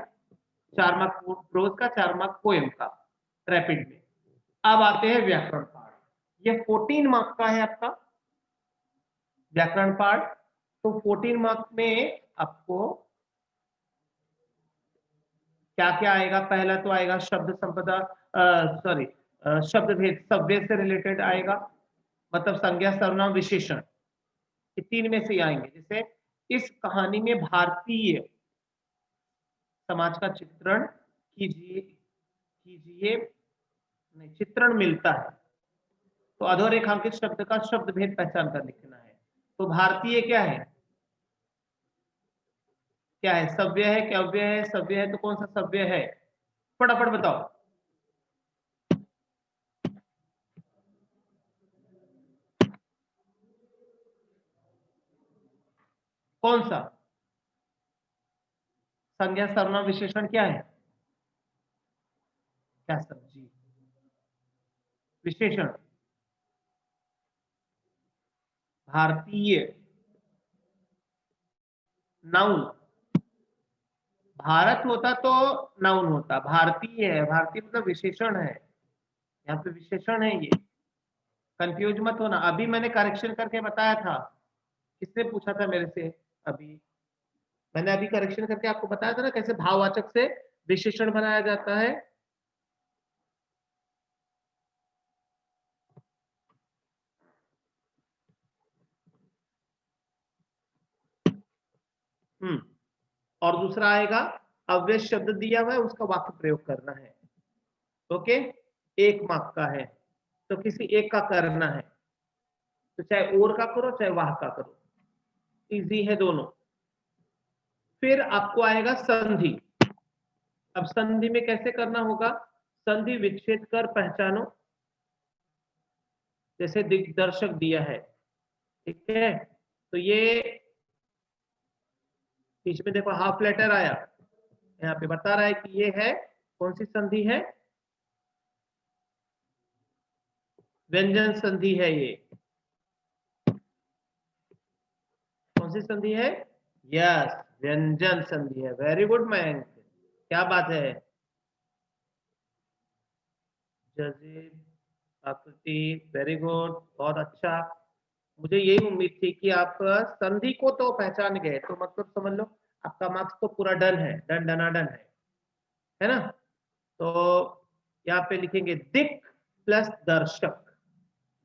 4 मार्क प्रोज का, 4 मार्क पोयम का रैपिड में। अब आते हैं व्याकरण पार्ट, ये 14 मार्क का है आपका व्याकरण पार्ट। तो 14 मार्क में आपको क्या क्या आएगा? पहला तो आएगा शब्द संपदा, सॉरी शब्द भेद, सव्य से रिलेटेड आएगा, मतलब संज्ञा सर्वनाम विशेषण, ये 3 में से आएंगे। जैसे इस कहानी में भारतीय समाज का चित्रण कीजिए, कीजिए नहीं, चित्रण मिलता है, तो अधोरेखांकित शब्द का शब्द भेद पहचान कर लिखना है। तो भारतीय क्या है, क्या है? सव्य है, क्यव्य है, सव्य है, तो कौन सा सव्य है? फटाफट बताओ। कौन सा? संज्ञा सर्वनाम विशेषण क्या है? क्या सब्जी? विशेषण भारतीय, नाउन। भारत होता तो नाउन होता, भारतीय है, भारतीय मतलब विशेषण है, यहाँ पे विशेषण है ये, कंफ्यूज मत होना। अभी मैंने करेक्शन करके बताया था, किसने पूछा था मेरे से? अभी मैंने अभी करेक्शन करके आपको बताया था ना, कैसे भाववाचक से विशेषण बनाया जाता है। और दूसरा आएगा अव्यय शब्द दिया हुआ है, उसका वाक्य प्रयोग करना है। ओके, 1 मार्क का है, तो किसी एक का करना है, तो चाहे और का करो चाहे वाह का करो, इजी है दोनों। फिर आपको आएगा संधि। अब संधि में कैसे करना होगा? संधि विच्छेद कर पहचानो, जैसे दिग्दर्शक दिया है, ठीक है, तो ये बीच में देखो हाफ लेटर आया, यहाँ पे बता रहा है कि ये है कौन सी संधि है? व्यंजन संधि है ये। कौन सी संधि है? यस, व्यंजन संधि है। वेरी गुड मयंक, क्या बात है। आकृति, वेरी गुड, बहुत अच्छा। मुझे यही उम्मीद थी कि आप संधि को तो पहचान गए, तो मतलब समझ लो आपका मार्क्स तो पूरा डन है, डन डनाडन है ना? तो यहाँ पे लिखेंगे दिक प्लस दर्शक।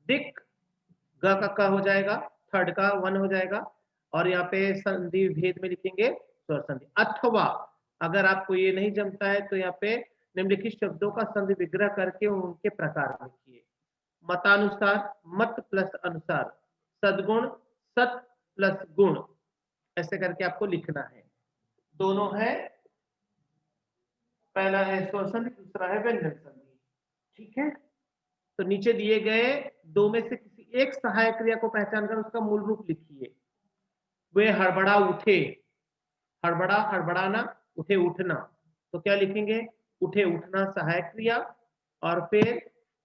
दिक ग का क हो जाएगा, थर्ड का वन हो जाएगा, और यहाँ पे संधि भेद में लिखेंगे स्वर संधि। अथवा अगर आपको ये नहीं जमता है तो यहाँ पे निम्नलिखित शब्दों का संधि विग्रह करके उनके प्रकार लिखिए। मतानुसार, मत प्लस अनुसार, सदगुण, सत प्लस गुण, ऐसे करके आपको लिखना है। दोनों है, पहला है स्वर संधि, दूसरा है व्यंजन संधि, ठीक है। तो नीचे दिए गए दो में से किसी एक सहायक क्रिया को पहचान कर उसका मूल रूप लिखिए। वे हड़बड़ा उठे, हड़बड़ा हड़बड़ाना, उठे उठना, तो क्या लिखेंगे? उठे उठना सहायक क्रिया, और फिर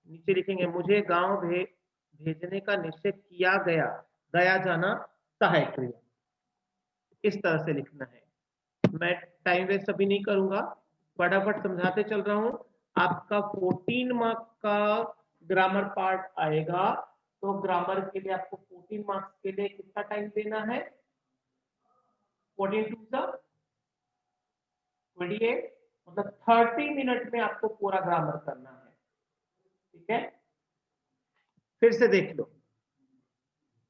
नीचे लिखेंगे मुझे गांव भेजने का निश्चय किया गया, गया जाना सहायक क्रिया। इस तरह से लिखना है। मैं टाइम वेस्ट अभी नहीं करूंगा, फटाफट समझाते चल रहा हूं। आपका 14 मार्क का ग्रामर पार्ट आएगा, तो ग्रामर के लिए आपको 14 मार्क्स के लिए कितना टाइम देना है? 14 टू 28, मतलब 30 मिनट में आपको पूरा ग्रामर करना है, ठीक है। फिर से देख लो,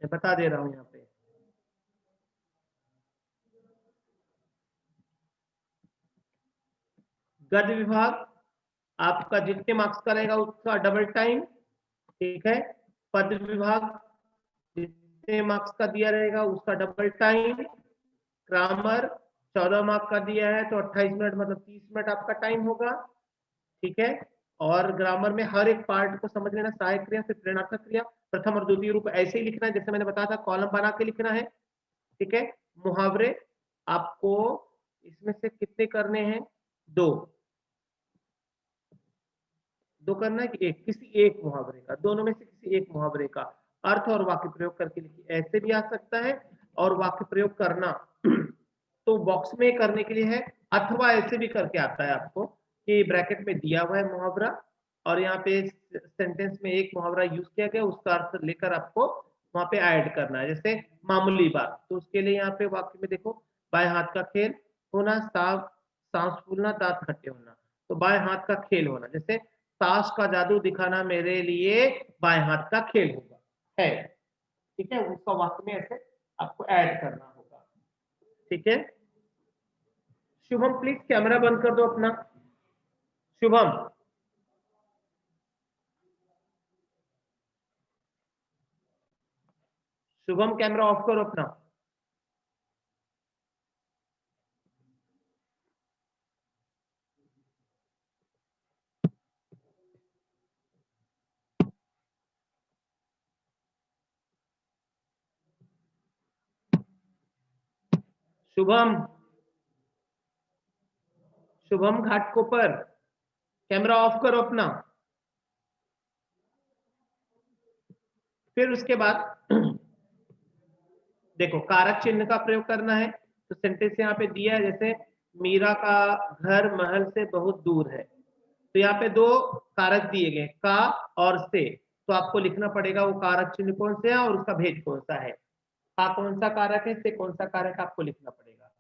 मैं बता दे रहा हूं यहाँ पे। गद्य विभाग आपका जितने मार्क्स का रहेगा उसका डबल टाइम, ठीक है। पद विभाग जितने मार्क्स का दिया रहेगा उसका डबल टाइम। ग्रामर 14 मार्क का दिया है तो 28 मिनट मतलब 30 मिनट आपका टाइम होगा, ठीक है। और ग्रामर में हर एक पार्ट को समझ लेना, सहायक क्रिया फिर प्रेरणात्मक क्रिया, प्रथम और द्वितीय रूप ऐसे ही लिखना है जैसे मैंने बताया था, कॉलम बना के लिखना है, ठीक है। मुहावरे आपको इसमें से कितने करने हैं? 2, दो करना है कि एक, किसी एक मुहावरे का, दोनों में से किसी एक मुहावरे का अर्थ और वाक्य प्रयोग करके लिखिए। ऐसे भी आ सकता है और वाक्य प्रयोग करना तो बॉक्स में करने के लिए है, अथवा ऐसे भी करके आता है आपको कि ब्रैकेट में दिया हुआ है मुहावरा और यहाँ पे सेंटेंस में एक मुहावरा यूज किया गया, उसका अर्थ लेकर आपको वहां पे ऐड करना है। जैसे मामूली बात, तो उसके लिए यहाँ पे वाक्य में देखो, बाएं हाथ का खेल होना, सांस फूलना, दांत खट्टे होना, तो बाएं हाथ का खेल होना, जैसे ताश का जादू दिखाना मेरे लिए बाएं हाथ का खेल होगा है, ठीक है, उसका वाक्य में ऐसे आपको ऐड करना होगा, ठीक है। शुभम प्लीज कैमरा बंद कर दो अपना, शुभम। शुभम कैमरा ऑफ करो अपना। शुभम, शुभम घाटकोपर, कैमरा ऑफ करो अपना। फिर उसके बाद देखो कारक चिन्ह का प्रयोग करना है, तो सेंटेंस यहाँ पे दिया है, जैसे मीरा का घर महल से बहुत दूर है, तो यहाँ पे दो कारक दिए गए, का और से, तो आपको लिखना पड़ेगा वो कारक चिन्ह कौन से है और उसका भेद कौन सा है, का कौन सा कारक है, से कौन सा कारक, आपको लिखना पड़ेगा।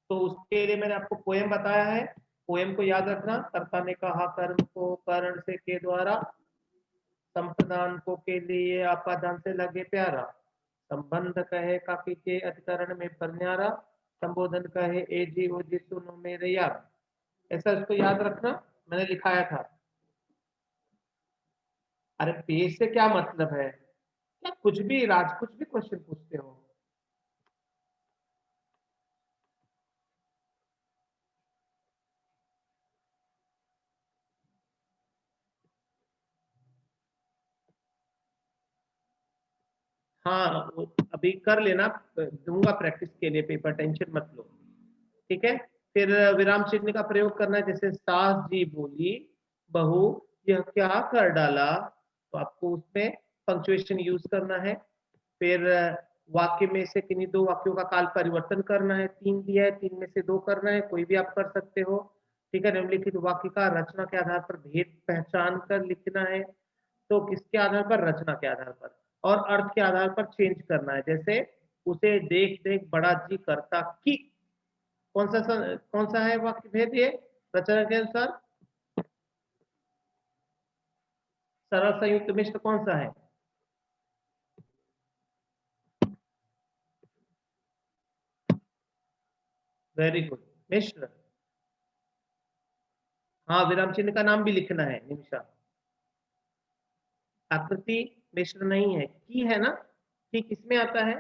तो उसके लिए मैंने आपको पोएम बताया है, पोएम को याद रखना, कर्ता ने कहा कर्म को करण से के द्वारा, संप्रदान को के लिए आपादान से लगे प्यारा, संबंध कहे काकी के अधिकरण में पर न्यारा, संबोधन कहे ए जी ओ जी सुनो मेरे यार, ऐसा इसको याद रखना, मैंने लिखाया था। अरे पेज से क्या मतलब है, क्या कुछ भी राज, कुछ भी क्वेश्चन पूछते हो। हाँ अभी कर लेना, दूंगा प्रैक्टिस के लिए पेपर, टेंशन मत लो, ठीक है। फिर विराम चिन्ह का प्रयोग करना है, जैसे सास जी बोली बहू यह क्या कर डाला, तो आपको उसमें पंक्चुएशन यूज करना है। फिर वाक्य में से किन्हीं दो वाक्यों का काल परिवर्तन करना है, तीन दिया है, तीन में से दो करना है, कोई भी आप कर सकते हो, ठीक है। निम्नलिखित वाक्य का रचना के आधार पर भेद पहचान कर लिखना है, तो किसके आधार पर, रचना के आधार पर, और अर्थ के आधार पर चेंज करना है, जैसे उसे देख देख बड़ा जी करता कि, कौन सा है वाक्य भेद, ये रचना के अनुसार सरल संयुक्त मिश्र कौन सा है, वेरी गुड, मिश्र। हाँ विराम चिन्ह का नाम भी लिखना है निमिषा, आकृति मिश्र नहीं है, की है ना, की किसमें आता है,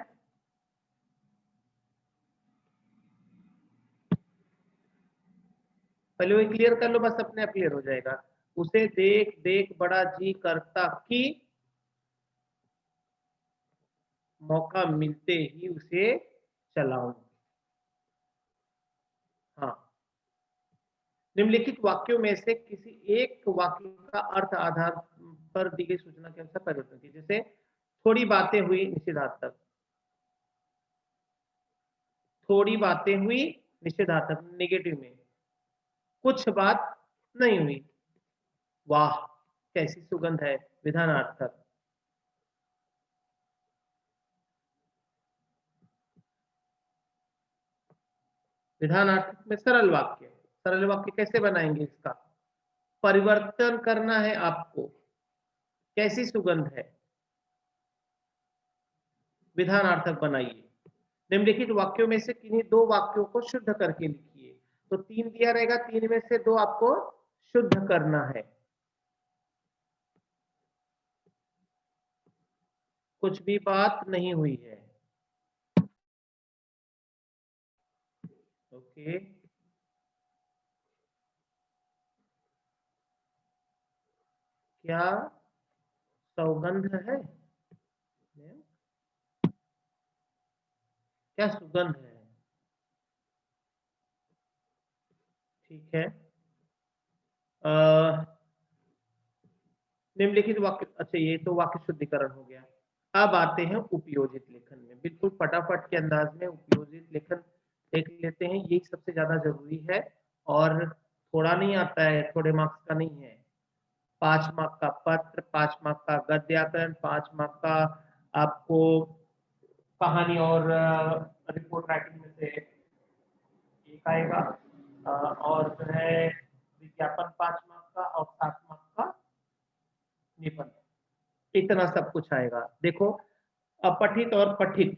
पहले वो क्लियर कर लो, बस अपने आप क्लियर हो जाएगा। उसे देख देख बड़ा जी करता कि, मौका मिलते ही उसे चलाऊं। हाँ, निम्नलिखित वाक्यों में से किसी एक वाक्य का अर्थ आधार पर दी गई सूचना के अनुसार परिवर्तन कीजिए, जैसे थोड़ी बातें हुई निषेधार्थक, थोड़ी बातें हुई निषेधार्थक नेगेटिव में, कुछ बात नहीं हुई, वाह कैसी सुगंध है विधानार्थक, विधानार्थक में सरल वाक्य, सरल वाक्य कैसे बनाएंगे इसका, परिवर्तन करना है आपको, कैसी सुगंध है, विधानार्थक बनाइए। निम्नलिखित वाक्यों में से किन्हीं दो वाक्यों को शुद्ध करके लिखिए, तो तीन दिया रहेगा, तीन में से दो आपको शुद्ध करना है, कुछ भी बात नहीं हुई है, ओके। क्या सौगंध है, क्या सुगंध है, ठीक है। निम्नलिखित वाक्य, अच्छा ये तो वाक्य शुद्धिकरण हो गया। अब आते हैं उपयोजित लेखन में, बिल्कुल फटाफट के अंदाज में उपयोजित लेखन देख लेते हैं। यही सबसे ज्यादा जरूरी है और थोड़ा नहीं आता है, थोड़े मार्क्स का नहीं है। 5 मार्क का पत्र, 5 मार्क का गद्याकरण, 5 मार्क का आपको कहानी और रिपोर्ट राइटिंग में से एक आएगा, और जो है विज्ञापन 5 मार्क का और 7 मार्क का निबंध, इतना सब कुछ आएगा। देखो अपठित और पठित,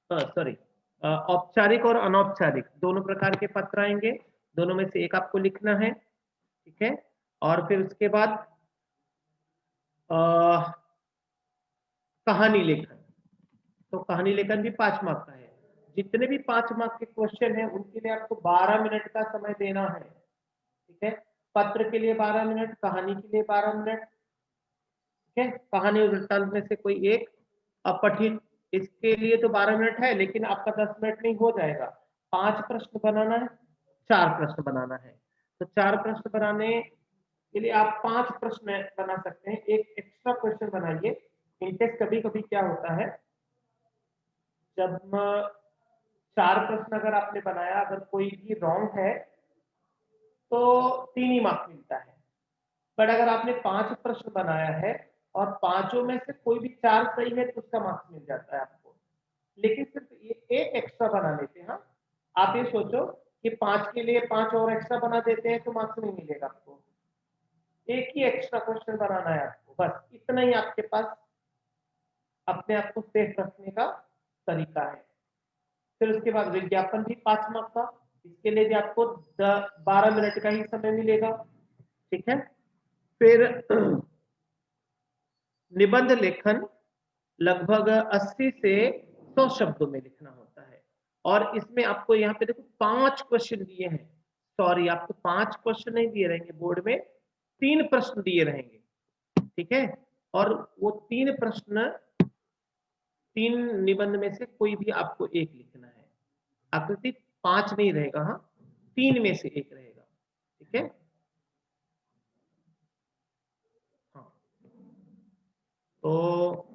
सॉरी, औपचारिक और अनौपचारिक दोनों प्रकार के पत्र आएंगे, दोनों में से एक आपको लिखना है, ठीक है। और फिर उसके बाद कहानी लेखन, तो कहानी लेखन भी 5 मार्क का है। जितने भी 5 मार्क के क्वेश्चन है उनके लिए आपको 12 मिनट का समय देना है, ठीक है। पत्र के लिए 12 मिनट, कहानी के लिए 12 मिनट, ठीक है। कहानी और वृत्तांत में से कोई एक, अपठित इसके लिए तो 12 मिनट है, लेकिन आपका 10 मिनट नहीं हो जाएगा। 5 प्रश्न बनाना है, 4 प्रश्न बनाना है, तो 4 प्रश्न बनाने के लिए आप 5 प्रश्न बना सकते हैं, एक एक्स्ट्रा क्वेश्चन बनाइए। इनकेस कभी कभी क्या होता है, जब 4 प्रश्न अगर आपने बनाया, अगर कोई भी रॉन्ग है तो 3 ही मार्क्स मिलता है। पर अगर आपने 5 प्रश्न बनाया है और पांचों में से कोई भी 4 सही है तो उसका मार्क्स मिल जाता है आपको। लेकिन सिर्फ ये एक एक्स्ट्रा बना लेते हैं। हाँ, आप ये सोचो कि 5 के लिए 5 और एक्स्ट्रा बना देते हैं तो मार्क्स नहीं मिलेगा आपको। एक ही एक्स्ट्रा क्वेश्चन बनाना है आपको, बस इतना ही आपके पास अपने आप को सेफ रखने का तरीका है। फिर उसके बाद विज्ञापन भी 5 मार्क का, इसके लिए भी आपको 12 मिनट का ही समय मिलेगा, ठीक है। फिर निबंध लेखन लगभग 80 से 100 शब्दों में लिखना होता है, और इसमें आपको यहाँ पे देखो 5 क्वेश्चन दिए हैं, सॉरी आपको 5 क्वेश्चन नहीं दिए रहेंगे बोर्ड में, 3 प्रश्न दिए रहेंगे, ठीक है। और वो 3 प्रश्न, 3 निबंध में से कोई भी आपको एक लिखना है। आकृति 5 नहीं रहेगा, हाँ 3 में से एक रहेगा, ठीक है। हाँ, तो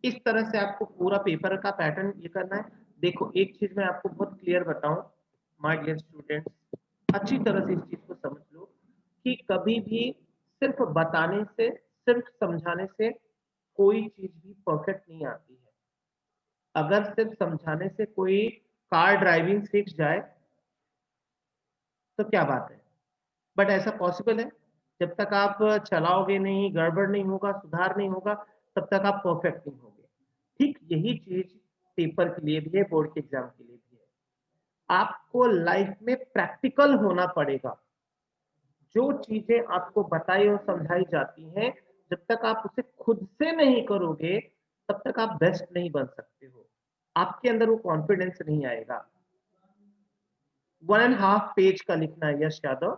इस तरह से आपको पूरा पेपर का पैटर्न ये करना है। देखो एक चीज मैं आपको बहुत क्लियर बताऊं, माय डियर स्टूडेंट्स, अच्छी तरह से इस चीज को समझ लो कि कभी भी सिर्फ बताने से, सिर्फ समझाने से कोई चीज भी परफेक्ट नहीं आती है। अगर सिर्फ समझाने से कोई कार ड्राइविंग सीख जाए तो क्या बात है, बट ऐसा पॉसिबल है? जब तक आप चलाओगे नहीं, गड़बड़ नहीं होगा, सुधार नहीं होगा, तब तक आप परफेक्ट नहीं होगे। ठीक यही चीज पेपर के लिए भी है, बोर्ड के एग्जाम के लिए भी है। आपको लाइफ में प्रैक्टिकल होना पड़ेगा। जो चीजें आपको बताई और समझाई जाती हैं, जब तक आप उसे खुद से नहीं करोगे तब तक आप बेस्ट नहीं बन सकते हो, आपके अंदर वो कॉन्फिडेंस नहीं आएगा। 1.5 पेज का लिखना है यश यादव,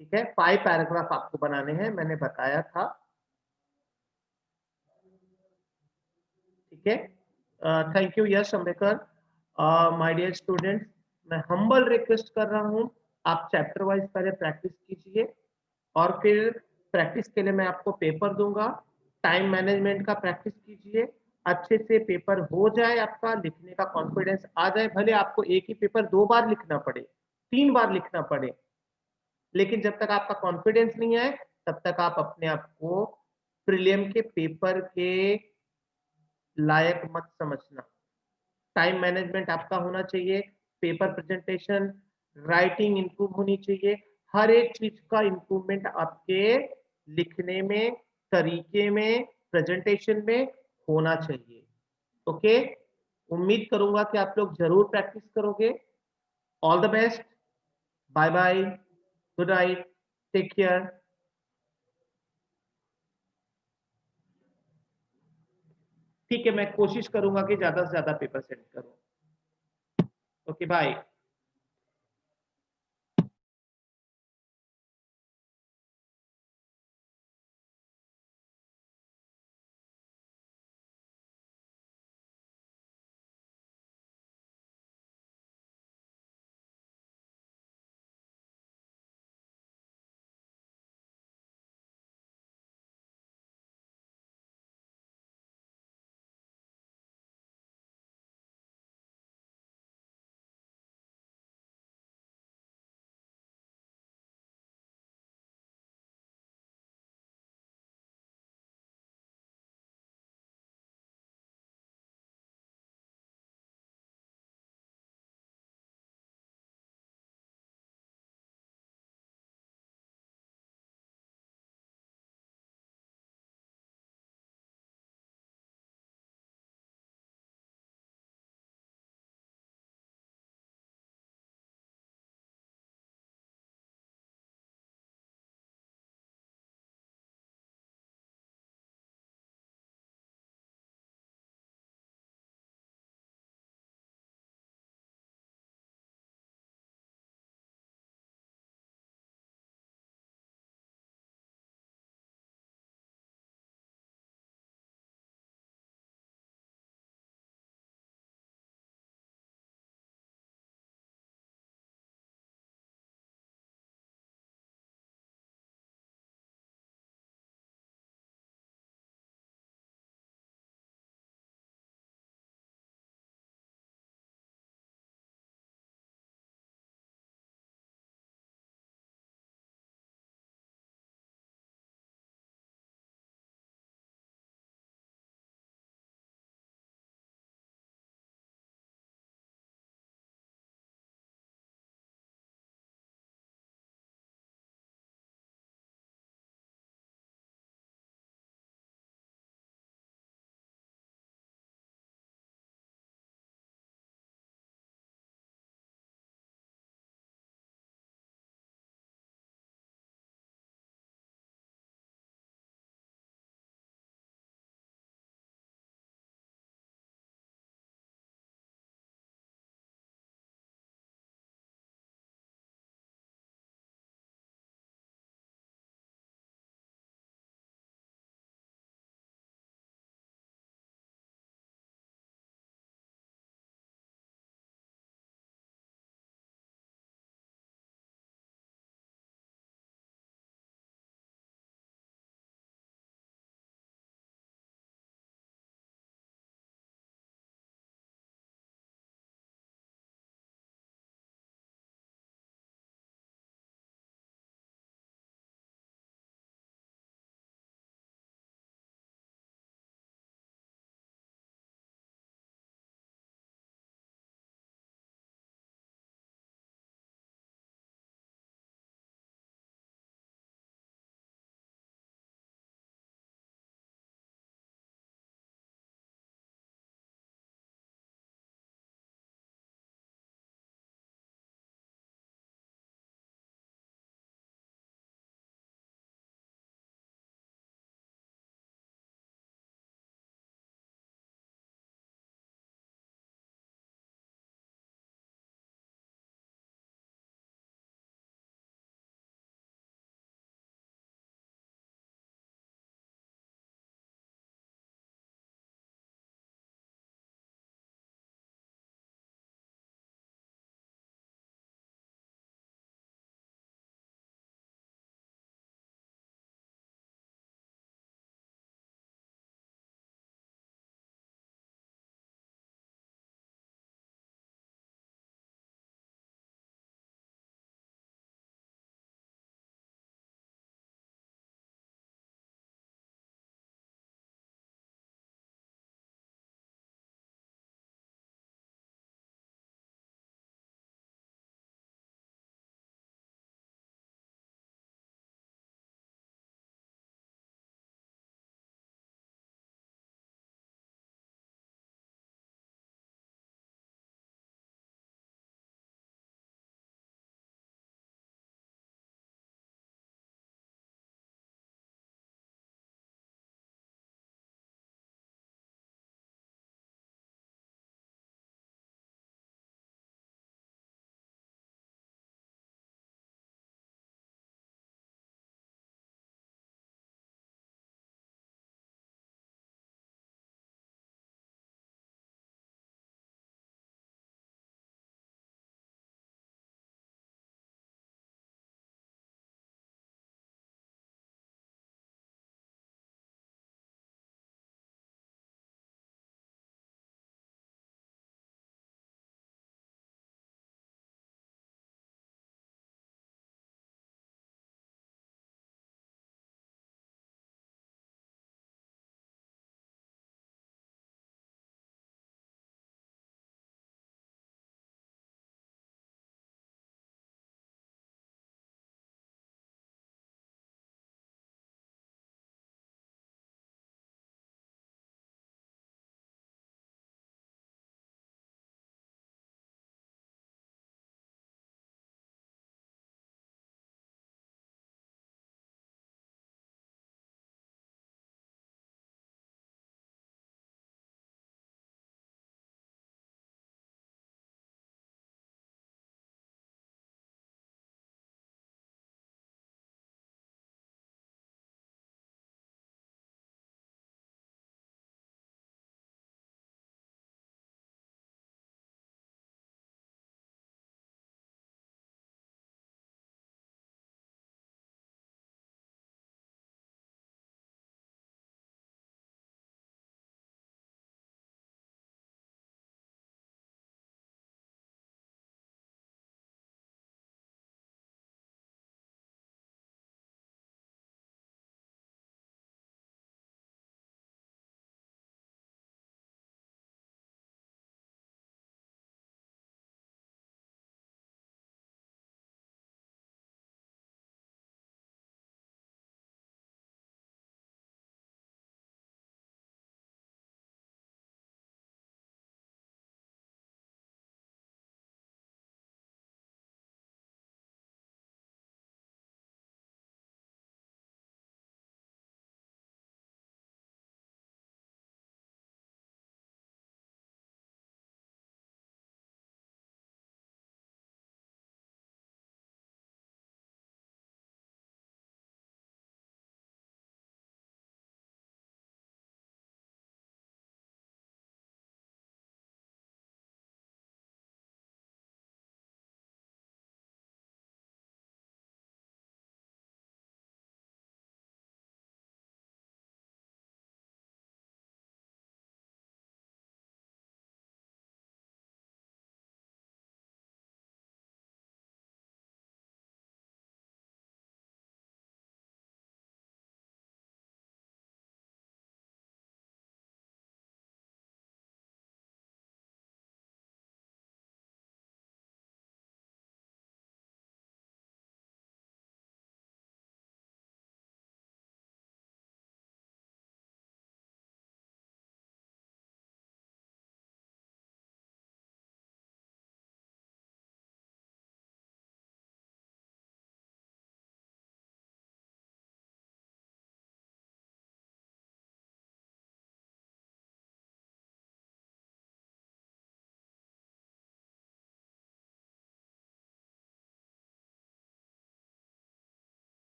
ठीक है। 5 पैराग्राफ आपको बनाने हैं, मैंने बताया था, ठीक है। Thank you Yash Ambekar. My dear students, मैं हम्बल रिक्वेस्ट कर रहा हूं, आप चैप्टर वाइज पहले प्रैक्टिस कीजिए, और फिर प्रैक्टिस के लिए मैं आपको पेपर दूंगा। टाइम मैनेजमेंट का प्रैक्टिस कीजिए, अच्छे से पेपर हो जाए, आपका लिखने का कॉन्फिडेंस आ जाए। भले आपको एक ही पेपर 2 बार लिखना पड़े, 3 बार लिखना पड़े, लेकिन जब तक आपका कॉन्फिडेंस नहीं आए तब तक आप अपने आप को प्रीलियम के पेपर के लायक मत समझना। टाइम मैनेजमेंट आपका होना चाहिए, पेपर प्रेजेंटेशन, राइटिंग इंप्रूव होनी चाहिए, हर एक चीज का इंप्रूवमेंट आपके लिखने में, तरीके में, प्रेजेंटेशन में होना चाहिए। ओके, उम्मीद करूंगा कि आप लोग जरूर प्रैक्टिस करोगे। All the best, bye bye, good night, take care. ठीक है, मैं कोशिश करूंगा कि ज्यादा से ज्यादा पेपर सेंड करूं। Okay bye.